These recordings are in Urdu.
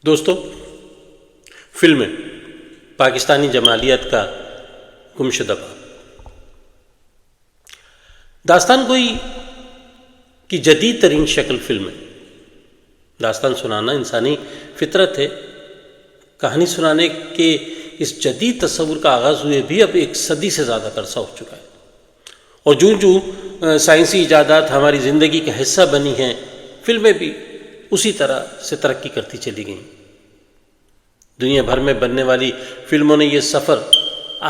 دوستو، فلمیں پاکستانی جمالیت کا گمشدہ باب۔ داستان گوئی کی جدید ترین شکل فلم ہے۔ داستان سنانا انسانی فطرت ہے۔ کہانی سنانے کے اس جدید تصور کا آغاز ہوئے بھی اب 1 صدی سے زیادہ کا عرصہ ہو چکا ہے، اور جو سائنسی ایجادات ہماری زندگی کا حصہ بنی ہیں، فلمیں بھی اسی طرح سے ترقی کرتی چلی گئیں۔ دنیا بھر میں بننے والی فلموں نے یہ سفر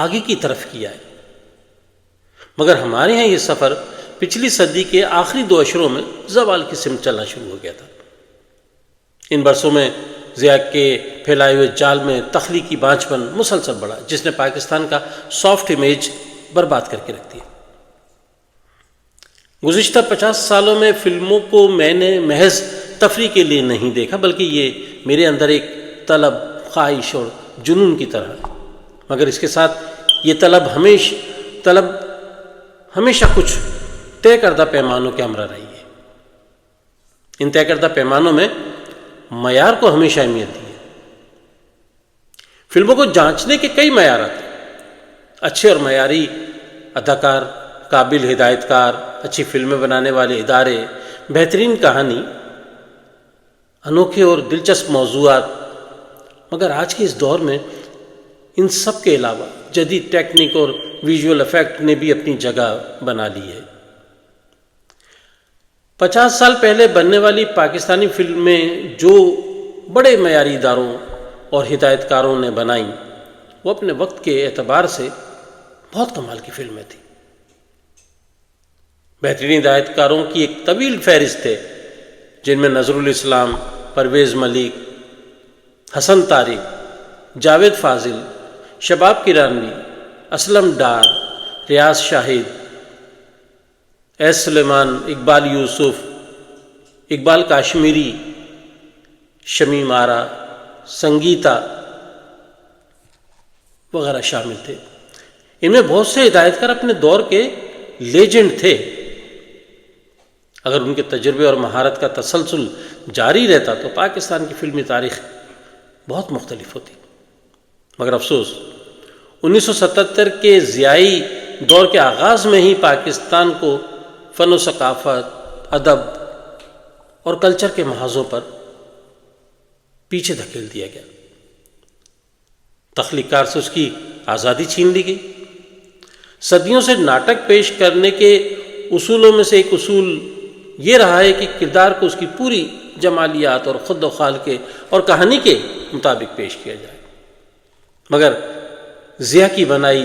آگے کی طرف کیا ہے، مگر ہمارے ہاں یہ سفر پچھلی صدی کے آخری 2 اشروں میں زوال کی سمت چلنا شروع ہو گیا تھا۔ ان برسوں میں ضیاء کے پھیلائے ہوئے جال میں تخلیقی بانجھ پن مسلسل بڑھا، جس نے پاکستان کا سافٹ امیج برباد کر کے رکھ دیا۔ گزشتہ 50 سالوں میں فلموں کو میں نے محض تفریح کے لیے نہیں دیکھا، بلکہ یہ میرے اندر ایک طلب، خواہش اور جنون کی طرح ہے، مگر اس کے ساتھ یہ طلب ہمیشہ کچھ طے کردہ پیمانوں کے ہمراہ رہی ہے۔ ان طے کردہ پیمانوں میں معیار کو ہمیشہ اہمیت دی ہے۔ فلموں کو جانچنے کے کئی معیارات ہیں۔ اچھے اور معیاری اداکار، قابل ہدایت کار، اچھی فلمیں بنانے والے ادارے، بہترین کہانی، انوکھے اور دلچسپ موضوعات، مگر آج کے اس دور میں ان سب کے علاوہ جدید ٹیکنیک اور ویژول افیکٹ نے بھی اپنی جگہ بنا لی ہے۔ 50 سال پہلے بننے والی پاکستانی فلمیں جو بڑے معیاری اداروں اور ہدایت کاروں نے بنائیں، وہ اپنے وقت کے اعتبار سے بہت کمال کی فلمیں تھیں۔ بہترین ہدایت کاروں کی ایک طویل فہرست ہے، جن میں نظر الاسلام، پرویز ملک، حسن طارق، جاوید فاضل، شباب کرانوی، اسلم ڈار، ریاض شاہد، ایس سلیمان، اقبال یوسف، اقبال کاشمیری، شمیم آرا، سنگیتا وغیرہ شامل تھے۔ ان میں بہت سے ہدایت کار اپنے دور کے لیجنڈ تھے۔ اگر ان کے تجربے اور مہارت کا تسلسل جاری رہتا تو پاکستان کی فلمی تاریخ بہت مختلف ہوتی، مگر افسوس 1977 کے ضیائی دور کے آغاز میں ہی پاکستان کو فن و ثقافت، ادب اور کلچر کے محاذوں پر پیچھے دھکیل دیا گیا۔ تخلیق کار سے اس کی آزادی چھین لی گئی۔ صدیوں سے ناٹک پیش کرنے کے اصولوں میں سے ایک اصول یہ رہا ہے کہ کردار کو اس کی پوری جمالیات اور خد و خال کے اور کہانی کے مطابق پیش کیا جائے، مگر ضیاء کی بنائی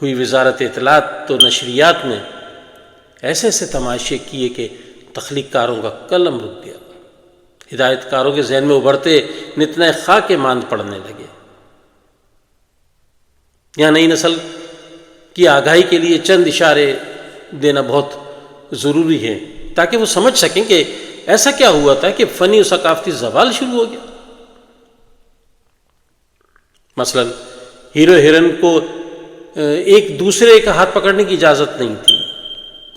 ہوئی وزارت اطلاعات و نشریات نے ایسے تماشے کیے کہ تخلیق کاروں کا قلم رک گیا۔ ہدایت کاروں کے ذہن میں ابھرتے نتنے خاک کے ماند پڑنے لگے۔ یہاں نئی نسل کی آگاہی کے لیے چند اشارے دینا بہت ضروری ہے، تاکہ وہ سمجھ سکیں کہ ایسا کیا ہوا تھا کہ فنی و ثقافتی زوال شروع ہو گیا۔ مثلا ہیرو ہیروئن کو ایک دوسرے کا ہاتھ پکڑنے کی اجازت نہیں تھی،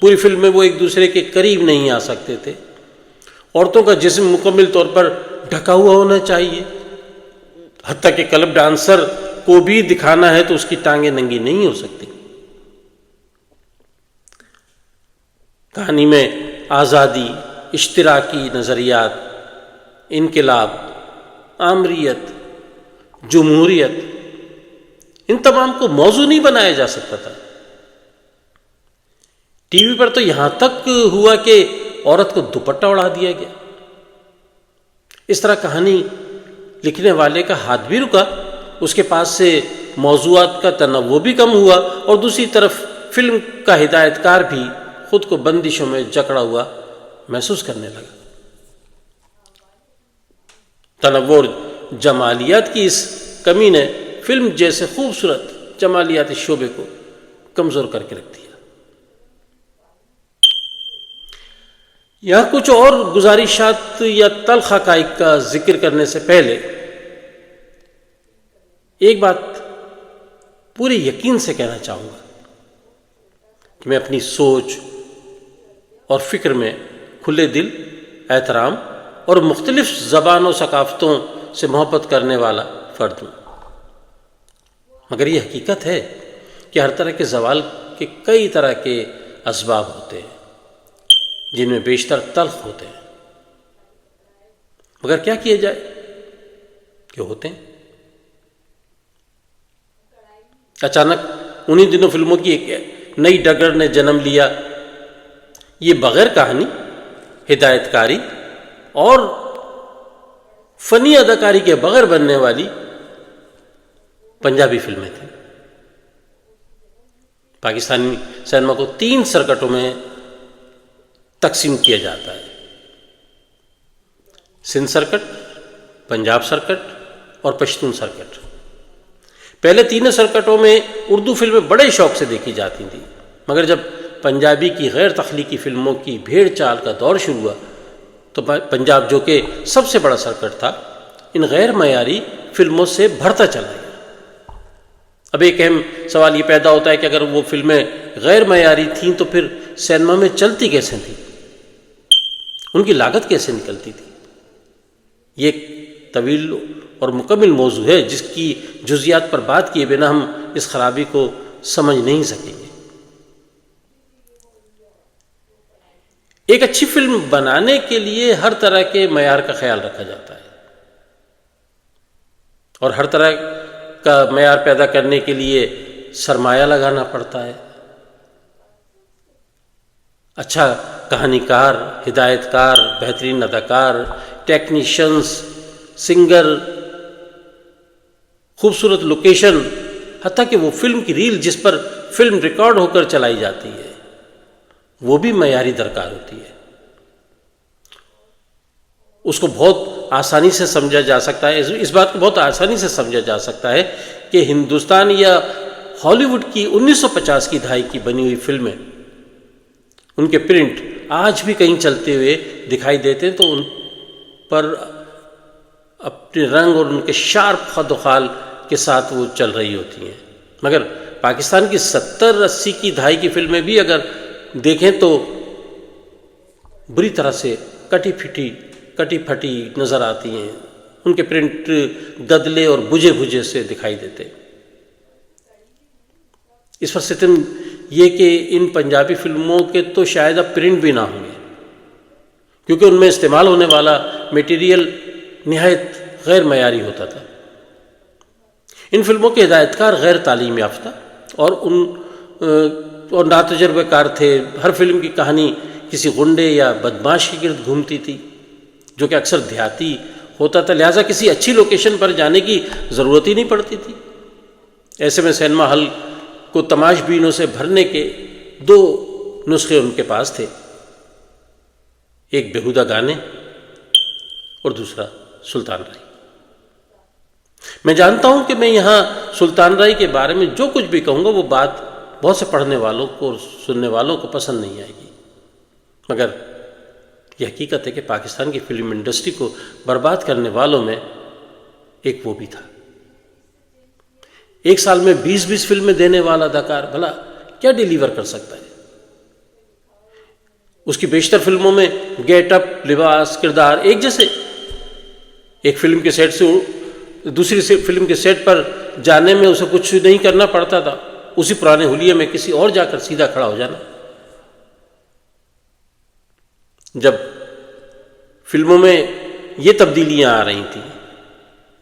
پوری فلم میں وہ ایک دوسرے کے قریب نہیں آ سکتے تھے، عورتوں کا جسم مکمل طور پر ڈھکا ہوا ہونا چاہیے، حتیٰ کہ کلب ڈانسر کو بھی دکھانا ہے تو اس کی ٹانگیں ننگی نہیں ہو سکتی۔ کہانی میں آزادی، اشتراکی نظریات، انقلاب، آمریت، جمہوریت، ان تمام کو موضوع نہیں بنایا جا سکتا تھا۔ ٹی وی پر تو یہاں تک ہوا کہ عورت کو دوپٹہ اڑا دیا گیا۔ اس طرح کہانی لکھنے والے کا ہاتھ بھی رکا، اس کے پاس سے موضوعات کا تنوع بھی کم ہوا، اور دوسری طرف فلم کا ہدایت کار بھی خود کو بندشوں میں جکڑا ہوا محسوس کرنے لگا۔ تنوع اور جمالیات کی اس کمی نے فلم جیسے خوبصورت جمالیاتی شعبے کو کمزور کر کے رکھ دیا۔ یہاں کچھ اور گزارشات یا تلخ حقائق کا ذکر کرنے سے پہلے ایک بات پورے یقین سے کہنا چاہوں گا کہ میں اپنی سوچ اور فکر میں کھلے دل، احترام اور مختلف زبانوں، ثقافتوں سے محبت کرنے والا فرد ہوں، مگر یہ حقیقت ہے کہ ہر طرح کے زوال کے کئی طرح کے اسباب ہوتے ہیں جن میں بیشتر تلخ ہوتے ہیں، مگر کیا کیا جائے کہ ہوتے ہیں۔ اچانک انہی دنوں فلموں کی ایک نئی ڈگر نے جنم لیا، یہ بغیر کہانی، ہدایت کاری اور فنی اداکاری کے بغیر بننے والی پنجابی فلمیں تھیں۔ پاکستانی سینما کو 3 سرکٹوں میں تقسیم کیا جاتا ہے: سندھ سرکٹ، پنجاب سرکٹ اور پشتون سرکٹ۔ پہلے تینوں سرکٹوں میں اردو فلمیں بڑے شوق سے دیکھی جاتی تھیں، مگر جب پنجابی کی غیر تخلیقی فلموں کی بھیڑ چال کا دور شروع ہوا تو پنجاب، جو کہ سب سے بڑا سرکٹ تھا، ان غیر معیاری فلموں سے بھرتا چلا گیا۔ اب ایک اہم سوال یہ پیدا ہوتا ہے کہ اگر وہ فلمیں غیر معیاری تھیں تو پھر سینما میں چلتی کیسے تھیں؟ ان کی لاگت کیسے نکلتی تھی؟ یہ ایک طویل اور مکمل موضوع ہے جس کی جزیات پر بات کیے بنا ہم اس خرابی کو سمجھ نہیں سکیں گے۔ ایک اچھی فلم بنانے کے لیے ہر طرح کے معیار کا خیال رکھا جاتا ہے، اور ہر طرح کا معیار پیدا کرنے کے لیے سرمایہ لگانا پڑتا ہے۔ اچھا کہانی کار، ہدایت کار، بہترین اداکار، ٹیکنیشینز، سنگر، خوبصورت لوکیشن، حتیٰ کہ وہ فلم کی ریل جس پر فلم ریکارڈ ہو کر چلائی جاتی ہے وہ بھی معیاری درکار ہوتی ہے۔ اس کو بہت آسانی سے سمجھا جا سکتا ہے، اس بات کو بہت آسانی سے سمجھا جا سکتا ہے کہ ہندوستان یا ہالی ووڈ کی 1950 کی دہائی کی بنی ہوئی فلمیں، ان کے پرنٹ آج بھی کہیں چلتے ہوئے دکھائی دیتے ہیں تو ان پر اپنے رنگ اور ان کے شارپ خد و خال کے ساتھ وہ چل رہی ہوتی ہیں، مگر پاکستان کی 70-80 کی دہائی کی فلمیں بھی اگر دیکھیں تو بری طرح سے کٹی پھٹی نظر آتی ہیں، ان کے پرنٹ گدلے اور بجھے سے دکھائی دیتے۔ اس پر ستم یہ کہ ان پنجابی فلموں کے تو شاید اب پرنٹ بھی نہ ہوں گے، کیونکہ ان میں استعمال ہونے والا میٹیریل نہایت غیر معیاری ہوتا تھا۔ ان فلموں کے ہدایت کار غیر تعلیم یافتہ اور ناتجربہ کار تھے۔ ہر فلم کی کہانی کسی غنڈے یا بدماش کے گرد گھومتی تھی جو کہ اکثر دیہاتی ہوتا تھا، لہٰذا کسی اچھی لوکیشن پر جانے کی ضرورت ہی نہیں پڑتی تھی۔ ایسے میں سینما ہال کو تماش بینوں سے بھرنے کے 2 نسخے ان کے پاس تھے، ایک بیہودہ گانے اور دوسرا سلطان رائی۔ میں جانتا ہوں کہ میں یہاں سلطان رائی کے بارے میں جو کچھ بھی کہوں گا وہ بات بہت سے پڑھنے والوں کو اور سننے والوں کو پسند نہیں آئے گی، مگر یہ حقیقت ہے کہ پاکستان کی فلم انڈسٹری کو برباد کرنے والوں میں ایک وہ بھی تھا۔ ایک سال میں 20 فلمیں دینے والا اداکار بھلا کیا ڈیلیور کر سکتا ہے؟ اس کی بیشتر فلموں میں گیٹ اپ، لباس، کردار ایک جیسے۔ ایک فلم کے سیٹ سے دوسری فلم کے سیٹ پر جانے میں اسے کچھ نہیں کرنا پڑتا تھا، اسی پرانے حلیے میں کسی اور جا کر سیدھا کھڑا ہو جانا۔ جب فلموں میں یہ تبدیلیاں آ رہی تھیں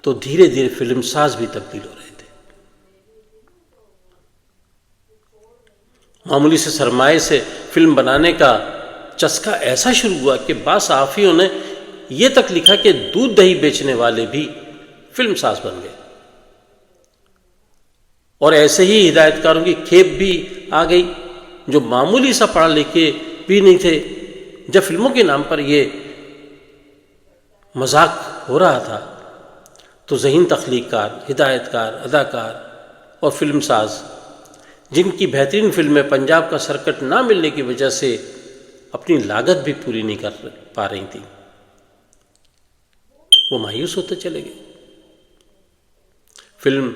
تو دھیرے دھیرے فلم ساز بھی تبدیل ہو رہے تھے۔ معمولی سے سرمایے سے فلم بنانے کا چسکا ایسا شروع ہوا کہ بعض صحافیوں نے یہ تک لکھا کہ دودھ دہی بیچنے والے بھی فلم ساز بن گئے، اور ایسے ہی ہدایت کاروں کی کھیپ بھی آ گئی جو معمولی سا پڑھ لکھے بھی نہیں تھے۔ جب فلموں کے نام پر یہ مذاق ہو رہا تھا تو ذہین تخلیق کار، ہدایت کار، اداکار اور فلم ساز جن کی بہترین فلمیں پنجاب کا سرکٹ نہ ملنے کی وجہ سے اپنی لاگت بھی پوری نہیں کر پا رہی تھیں، وہ مایوس ہوتے چلے گئے۔ فلم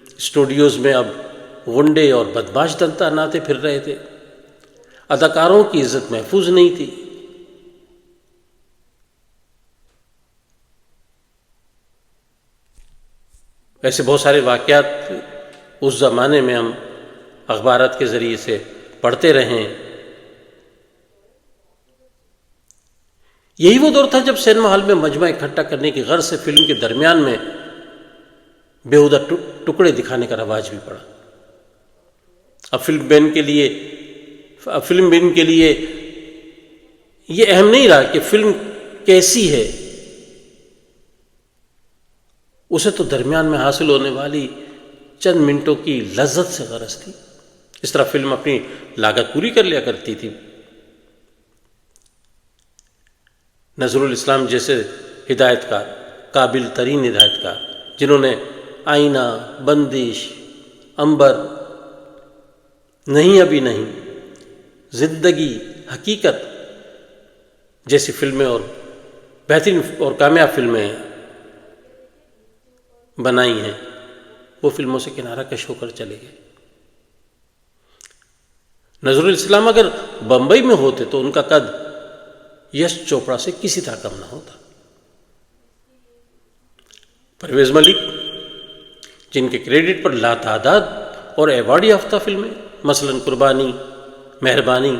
اسٹوڈیوز میں اب غنڈے اور بدماش دنتا ناتے پھر رہے تھے، اداکاروں کی عزت محفوظ نہیں تھی۔ ایسے بہت سارے واقعات اس زمانے میں ہم اخبارات کے ذریعے سے پڑھتے رہے ہیں۔ یہی وہ دور تھا جب سینما ہال میں مجمع اکٹھا کرنے کی غرض سے فلم کے درمیان میں بیہودہ ٹکڑے دکھانے کا رواج بھی پڑا۔ اب فلم بین کے لیے یہ اہم نہیں رہا کہ فلم کیسی ہے، اسے تو درمیان میں حاصل ہونے والی چند منٹوں کی لذت سے غرض تھی۔ اس طرح فلم اپنی لاگت پوری کر لیا کرتی تھی۔ نظر الاسلام جیسے ہدایت کار، قابل ترین ہدایت کار، جنہوں نے آئینہ، بندش، عنبر، نہیں ابھی نہیں، زندگی، حقیقت جیسی فلمیں اور بہترین اور کامیاب فلمیں بنائی ہیں، وہ فلموں سے کنارہ کش ہو کر چلے گئے۔ نظر الاسلام اگر بمبئی میں ہوتے تو ان کا قد یش چوپڑا سے کسی طرح کم نہ ہوتا۔ پرویز ملک، جن کے کریڈٹ پر لاتعداد اور ایوارڈ یافتہ فلمیں مثلاً قربانی، مہربانی،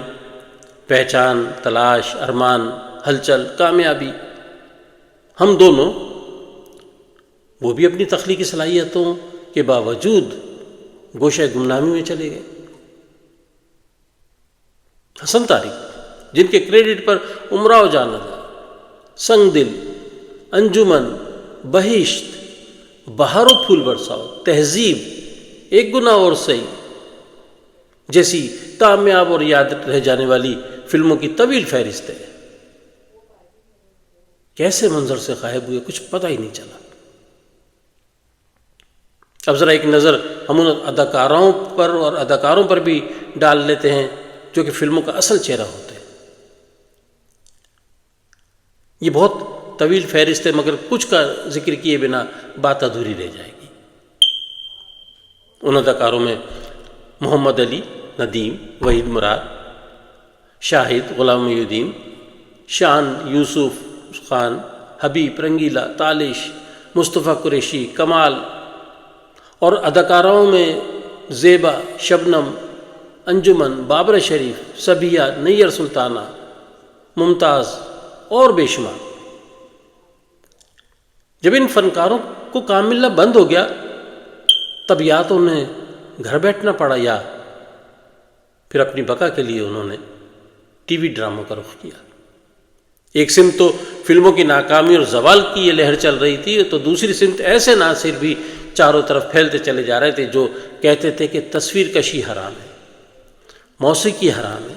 پہچان، تلاش، ارمان، ہلچل، کامیابی، ہم دونوں، وہ بھی اپنی تخلیقی صلاحیتوں کے باوجود گوشہ گمنامی میں چلے گئے۔ حسن طارق، جن کے کریڈٹ پر امراؤ جان ادا، سنگ دل، انجمن، بہشت، بہار و پھول برساؤ، تہذیب، ایک گناہ اور صحیح جیسی کامیاب اور یاد رہ جانے والی فلموں کی طویل فہرست ہے، کیسے منظر سے غائب ہوئے کچھ پتہ ہی نہیں چلا۔ اب ذرا ایک نظر ہم ان اداکاروں پر اور اداکاروں پر بھی ڈال لیتے ہیں جو کہ فلموں کا اصل چہرہ ہوتے ہیں۔ یہ بہت طویل فہرست ہے، مگر کچھ کا ذکر کیے بنا بات ادھوری رہ جائے گی۔ ان اداکاروں میں محمد علی، ندیم، وحید مراد، شاہد، غلام محی الدین، شان، یوسف خان، حبیب، رنگیلا، تالش، مصطفیٰ قریشی، کمال، اور اداکاروں میں زیبا، شبنم، انجمن، بابر شریف، صبیہ، نیر سلطانہ، ممتاز اور بے شمار۔ جب ان فنکاروں کو کام ملنا بند ہو گیا تب یا تو انہیں گھر بیٹھنا پڑا یا پھر اپنی بقا کے لیے انہوں نے ٹی وی ڈراموں کا رخ کیا۔ ایک سمت تو فلموں کی ناکامی اور زوال کی یہ لہر چل رہی تھی، تو دوسری سمت ایسے ناصر بھی چاروں طرف پھیلتے چلے جا رہے تھے جو کہتے تھے کہ تصویر کشی حرام ہے، موسیقی حرام ہے،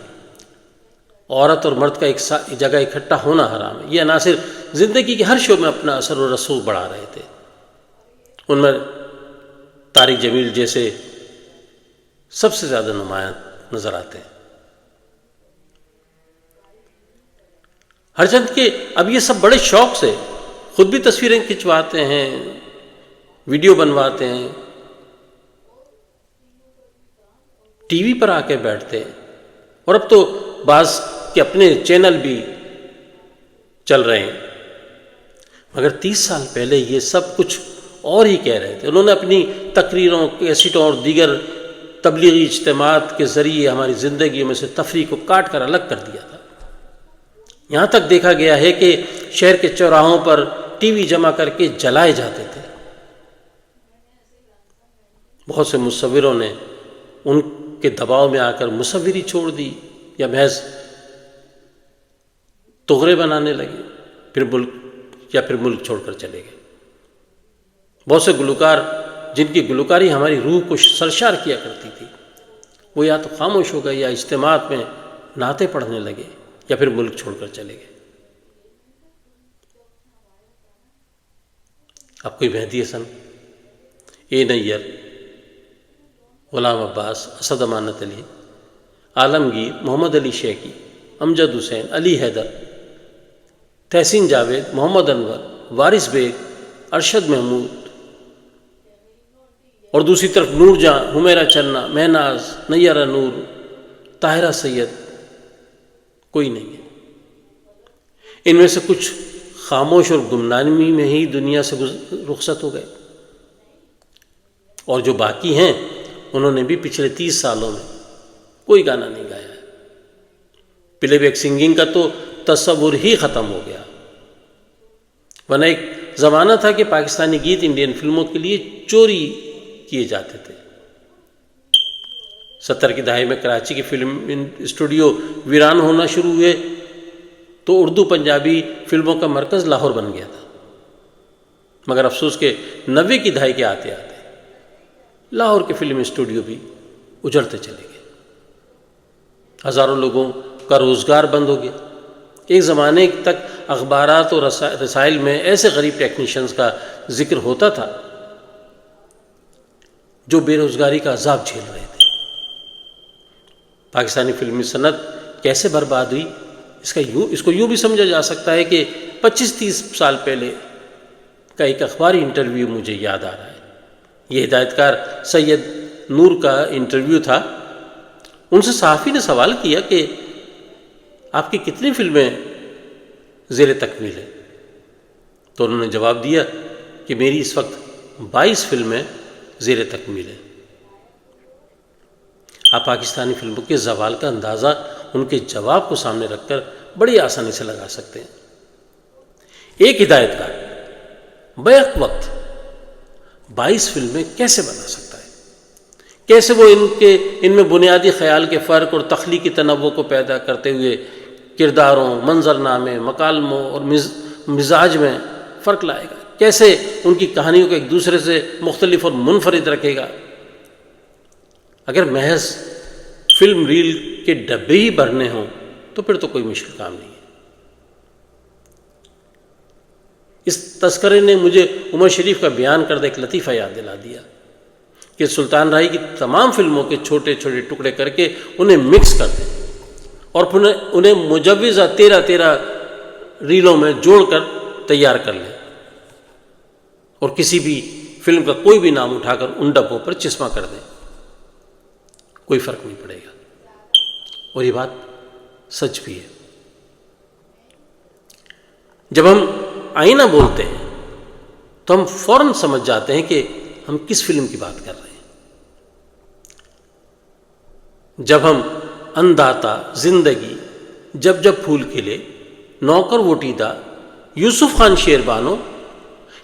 عورت اور مرد کا ایک جگہ اکٹھا ہونا حرام ہے۔ یہ عناصر زندگی کے ہر شعبے میں اپنا اثر و رسوخ بڑھا رہے تھے۔ ان میں طارق جمیل جیسے سب سے زیادہ نمایاں نظر آتے ہیں۔ ہرچند کہ اب یہ سب بڑے شوق سے خود بھی تصویریں کھنچواتے ہیں، ویڈیو بنواتے ہیں، ٹی وی پر آ کے بیٹھتے ہیں، اور اب تو بعض کے اپنے چینل بھی چل رہے ہیں، مگر 30 سال پہلے یہ سب کچھ اور ہی کہہ رہے تھے۔ انہوں نے اپنی تقریروں، کیسٹوں اور دیگر تبلیغی اجتماعات کے ذریعے ہماری زندگیوں میں سے تفریح کو کاٹ کر الگ کر دیا تھا۔ یہاں تک دیکھا گیا ہے کہ شہر کے چوراہوں پر ٹی وی جمع کر کے جلائے جاتے تھے۔ بہت سے مصوروں نے ان کے دباؤ میں آ کر مصوری چھوڑ دی یا محض تغرے بنانے لگے، پھر ملک چھوڑ کر چلے گئے۔ بہت سے گلوکار جن کی گلوکاری ہماری روح کو سرشار کیا کرتی تھی، وہ یا تو خاموش ہو گئے یا اجتماعات میں نعتیں پڑھنے لگے یا پھر ملک چھوڑ کر چلے گئے۔ اب کوئی مہدی حسن، اے نیر، غلام عباس، اسد امانت علی، عالمگیر، محمد علی شیخی، امجد حسین، علی حیدر، تحسین جاوید، محمد انور، وارث بیگ، ارشد محمود، اور دوسری طرف نور جہاں، حمیرہ چنہ، مہناز، نیرہ نور، طاہرہ سید، کوئی نہیں ہے۔ ان میں سے کچھ خاموش اور گمنامی میں ہی دنیا سے رخصت ہو گئے، اور جو باقی ہیں انہوں نے بھی پچھلے 30 سالوں میں کوئی گانا نہیں گایا ہے۔ پلے بیک سنگنگ کا تو تصور ہی ختم ہو گیا، ورنہ ایک زمانہ تھا کہ پاکستانی گیت انڈین فلموں کے لیے چوری کیے جاتے تھے۔ 70 کی دہائی میں کراچی کی فلم اسٹوڈیو ویران ہونا شروع ہوئے تو اردو پنجابی فلموں کا مرکز لاہور بن گیا تھا، مگر افسوس کہ 90 کی دہائی کے آتے آتے لاہور کے فلم اسٹوڈیو بھی اجڑتے چلے گئے، ہزاروں لوگوں کا روزگار بند ہو گیا۔ ایک زمانے تک اخبارات اور رسائل میں ایسے غریب ٹیکنیشینز کا ذکر ہوتا تھا جو بے روزگاری کا عذاب جھیل رہے تھے۔ پاکستانی فلمی صنعت کیسے برباد ہوئی اس کو یوں بھی سمجھا جا سکتا ہے کہ 25-30 سال پہلے کا ایک اخباری انٹرویو مجھے یاد آ رہا ہے۔ یہ ہدایت کار سید نور کا انٹرویو تھا۔ ان سے صحافی نے سوال کیا کہ آپ کی کتنی فلمیں زیر تکمیل ہیں؟ تو انہوں نے جواب دیا کہ میری اس وقت 22 فلمیں زیر تکمیل ہیں۔ آپ پاکستانی فلموں کے زوال کا اندازہ ان کے جواب کو سامنے رکھ کر بڑی آسانی سے لگا سکتے ہیں۔ ایک ہدایت کار بیک وقت 22 فلمیں کیسے بنا سکتا ہے؟ کیسے وہ ان میں بنیادی خیال کے فرق اور تخلیقی تنوع کو پیدا کرتے ہوئے کرداروں، منظرنامے، مکالموں اور مزاج میں فرق لائے گا؟ کیسے ان کی کہانیوں کو ایک دوسرے سے مختلف اور منفرد رکھے گا؟ اگر محض فلم ریل کے ڈبے ہی بھرنے ہوں تو پھر تو کوئی مشکل کام نہیں ہے۔ اس تذکرے نے مجھے عمر شریف کا بیان کردہ ایک لطیفہ یاد دلا دیا کہ سلطان راہی کی تمام فلموں کے چھوٹے چھوٹے ٹکڑے کر کے انہیں مکس کر دیں اور پھر انہیں مجوزہ 13 ریلوں میں جوڑ کر تیار کر لیں اور کسی بھی فلم کا کوئی بھی نام اٹھا کر ان ڈبوں پر چسپاں کر دیں، کوئی فرق نہیں پڑے گا۔ اور یہ بات سچ بھی ہے۔ جب ہم آئینہ بولتے ہیں تو ہم فوراً سمجھ جاتے ہیں کہ ہم کس فلم کی بات کر رہے ہیں۔ جب ہم اندھاتا، زندگی، جب جب پھول کھلے، نوکر وٹیدہ، یوسف خان شیربانو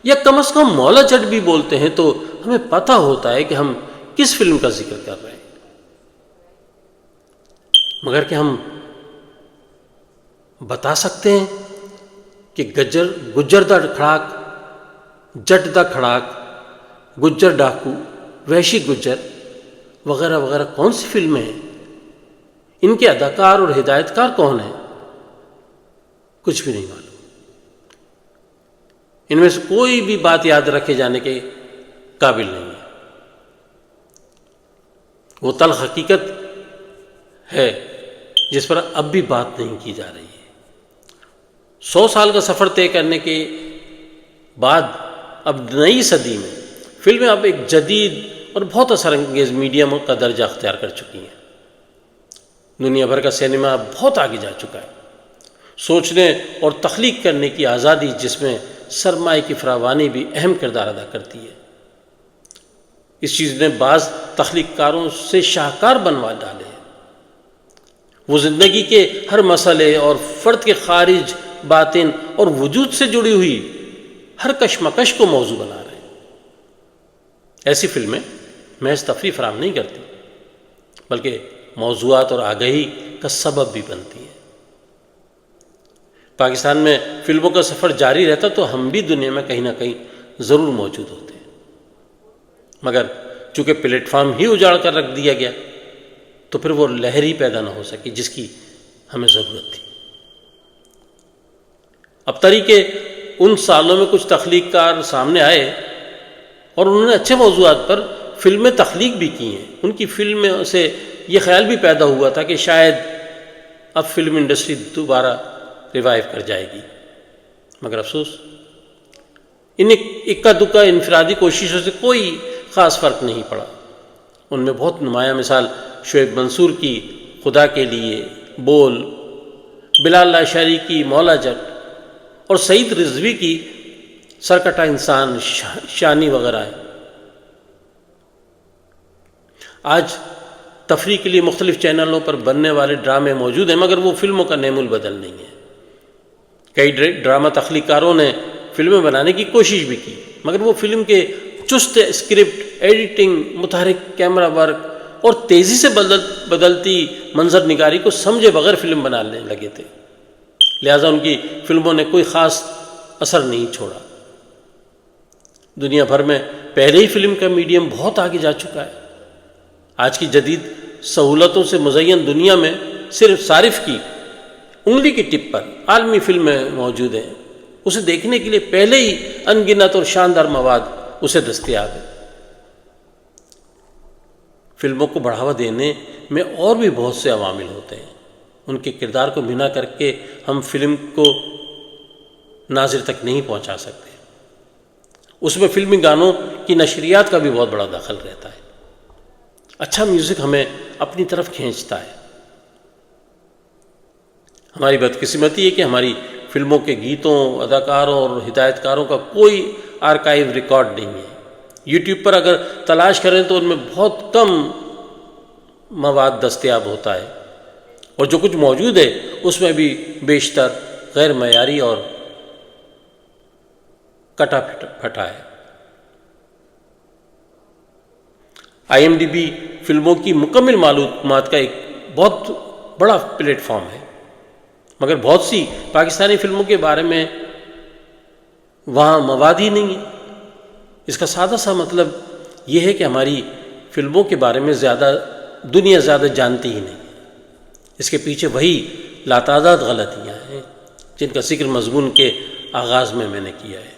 یا کم از کم مولا جٹ بھی بولتے ہیں تو ہمیں پتہ ہوتا ہے کہ ہم کس فلم کا ذکر کر رہے ہیں۔ مگر کہ ہم بتا سکتے ہیں کہ گجر دا کھڑاک، جٹ دا کھڑاک، گجر ڈاکو، وحشی گجر وغیرہ وغیرہ کون سی فلمیں ہیں؟ ان کے اداکار اور ہدایت کار کون ہیں؟ کچھ بھی نہیں معلوم۔ ان میں سے کوئی بھی بات یاد رکھے جانے کے قابل نہیں ہے۔ وہ تلخ حقیقت ہے جس پر اب بھی بات نہیں کی جا رہی ہے۔ 100 سال کا سفر طے کرنے کے بعد اب نئی صدی میں فلمیں اب ایک جدید اور بہت اثر انگیز میڈیم کا درجہ اختیار کر چکی ہیں۔ دنیا بھر کا سینما بہت آگے جا چکا ہے۔ سوچنے اور تخلیق کرنے کی آزادی جس میں سرمایہ کی فراوانی بھی اہم کردار ادا کرتی ہے۔ اس چیز نے بعض تخلیق کاروں سے شاہکار بنوا ڈالے ہیں۔ وہ زندگی کے ہر مسئلے اور فرد کے خارج، باطن اور وجود سے جڑی ہوئی ہر کشمکش کو موضوع بنا رہے ہیں۔ ایسی فلمیں محض تفریح فراہم نہیں کرتی بلکہ موضوعات اور آگہی کا سبب بھی بنتی ہیں۔ پاکستان میں فلموں کا سفر جاری رہتا تو ہم بھی دنیا میں کہیں نہ کہیں ضرور موجود ہوتے ہیں، مگر چونکہ پلیٹ فارم ہی اجاڑ کر رکھ دیا گیا تو پھر وہ لہر ہی پیدا نہ ہو سکی جس کی ہمیں ضرورت تھی۔ اب طریقے ان سالوں میں کچھ تخلیق کار سامنے آئے اور انہوں نے اچھے موضوعات پر فلمیں تخلیق بھی کی ہیں۔ ان کی فلموں سے یہ خیال بھی پیدا ہوا تھا کہ شاید اب فلم انڈسٹری دوبارہ ریوائیو کر جائے گی، مگر افسوس ان اکا دکا انفرادی کوششوں سے کوئی خاص فرق نہیں پڑا۔ ان میں بہت نمایاں مثال شعیب منصور کی خدا کے لیے، بول، بلال لاشاری کی مولا جٹ اور سعید رضوی کی سرکٹا انسان، شانی وغیرہ ہے۔ آج تفریح کے لیے مختلف چینلوں پر بننے والے ڈرامے موجود ہیں، مگر وہ فلموں کا نیم البدل نہیں ہے۔ کئی ڈرامہ تخلیق کاروں نے فلمیں بنانے کی کوشش بھی کی، مگر وہ فلم کے چست اسکرپٹ، ایڈیٹنگ، متحرک کیمرہ ورک اور تیزی سے بدلتی منظر نگاری کو سمجھے بغیر فلم بنانے لگے تھے، لہٰذا ان کی فلموں نے کوئی خاص اثر نہیں چھوڑا۔ دنیا بھر میں پہلے ہی فلم کا میڈیم بہت آگے جا چکا ہے۔ آج کی جدید سہولتوں سے مزین دنیا میں صرف صارف کی انگلی کی ٹپ پر عالمی فلمیں موجود ہیں، اسے دیکھنے کے لیے پہلے ہی ان گنت اور شاندار مواد اسے دستیاب ہے۔ فلموں کو بڑھاوا دینے میں اور بھی بہت سے عوامل ہوتے ہیں، ان کے کردار کو بنا کر کے ہم فلم کو ناظر تک نہیں پہنچا سکتے۔ اس میں فلمی گانوں کی نشریات کا بھی بہت بڑا دخل رہتا ہے۔ اچھا میوزک ہمیں اپنی طرف کھینچتا ہے۔ ہماری بدقسمتی ہے کہ ہماری فلموں کے گیتوں، اداکاروں اور ہدایت کاروں کا کوئی آرکائیو ریکارڈ نہیں ہے۔ یوٹیوب پر اگر تلاش کریں تو ان میں بہت کم مواد دستیاب ہوتا ہے، اور جو کچھ موجود ہے اس میں بھی بیشتر غیر معیاری اور کٹا پھٹا ہے۔ IMDb فلموں کی مکمل معلومات کا ایک بہت بڑا پلیٹ فارم ہے، مگر بہت سی پاکستانی فلموں کے بارے میں وہاں مواد ہی نہیں ہے۔ اس کا سادہ سا مطلب یہ ہے کہ ہماری فلموں کے بارے میں دنیا زیادہ جانتی ہی نہیں۔ اس کے پیچھے وہی لاتعداد غلطیاں ہیں جن کا ذکر مضمون کے آغاز میں نے کیا ہے،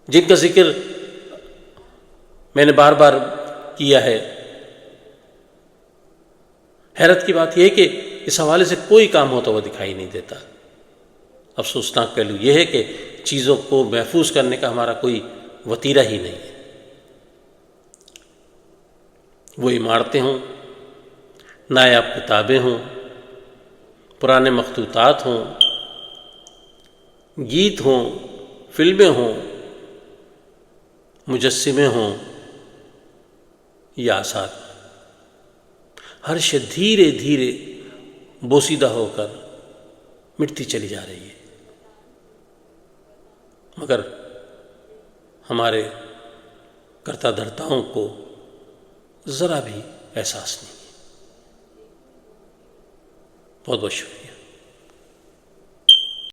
جن کا ذکر میں نے بار بار کیا ہے۔ حیرت کی بات یہ ہے کہ اس حوالے سے کوئی کام ہوتا ہوا دکھائی نہیں دیتا۔ افسوسناک پہلو یہ ہے کہ چیزوں کو محفوظ کرنے کا ہمارا کوئی وتیرہ ہی نہیں ہے۔ وہ عمارتیں ہوں، نایاب کتابیں ہوں، پرانے مخطوطات ہوں، گیت ہوں، فلمیں ہوں، مجسمے ہوں یا آثار، ہر شے دھیرے دھیرے بوسیدہ ہو کر مٹتی چلی جا رہی ہے، مگر ہمارے کرتا دھرتاؤں کو ذرا بھی احساس نہیں ہے۔ بہت بہت شکریہ۔